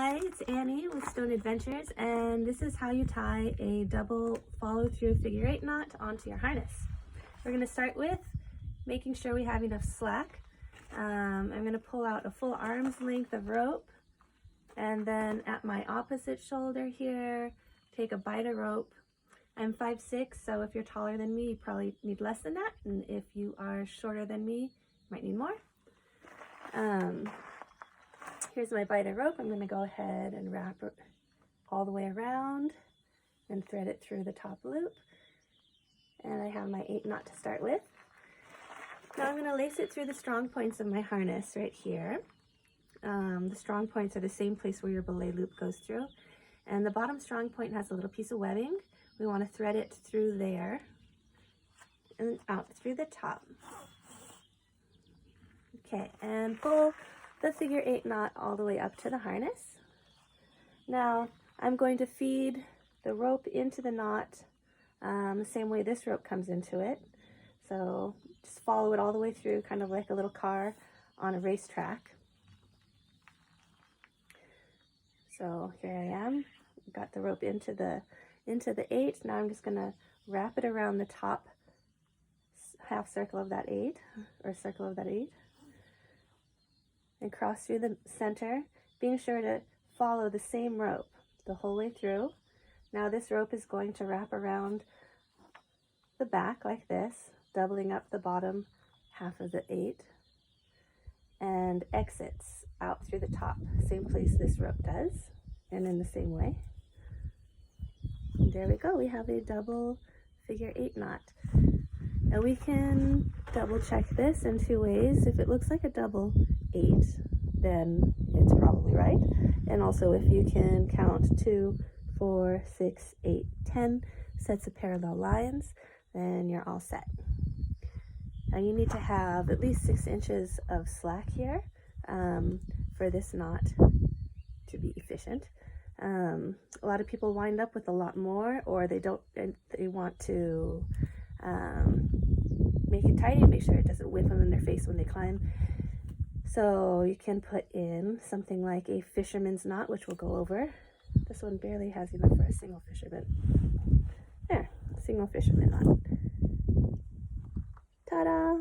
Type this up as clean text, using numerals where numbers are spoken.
Hi, it's Annie with Stone Adventures, and this is how you tie a double follow-through figure 8 knot onto your harness. We're going to start with making sure we have enough slack. I'm going to pull out a full arm's length of rope, and then at my opposite shoulder here, take a bight of rope. I'm 5'6", so if you're taller than me, you probably need less than that, and if you are shorter than me, you might need more. Here's my bight of rope. I'm going to go ahead and wrap it all the way around and thread it through the top loop. And I have my 8 knot to start with. Now I'm going to lace it through the strong points of my harness right here. The strong points are the same place where your belay loop goes through. And the bottom strong point has a little piece of webbing. We want to thread it through there and out through the top. Okay, and pull the figure 8 knot all the way up to the harness. Now I'm going to feed the rope into the knot the same way this rope comes into it. So just follow it all the way through, kind of like a little car on a racetrack. So here I am, got the rope into the 8. Now I'm just going to wrap it around the top half circle of that 8, or circle of that 8. And cross through the center, being sure to follow the same rope the whole way through. Now this rope is going to wrap around the back like this, doubling up the bottom half of the 8, and exits out through the top, same place this rope does, and in the same way. And there we go, we have a double figure 8 knot. Now we can double check this in 2 ways. If it looks like a double 8, then it's probably right. And also if you can count 2, 4, 6, 8, 10 sets of parallel lines, then you're all set. Now you need to have at least 6 inches of slack here for this knot to be efficient. A lot of people wind up with a lot more, or they want to make it tidy and make sure it doesn't whip them in their face when they climb. So you can put in something like a fisherman's knot, which we'll go over. This one barely has enough for a single fisherman. There, single fisherman knot. Ta-da!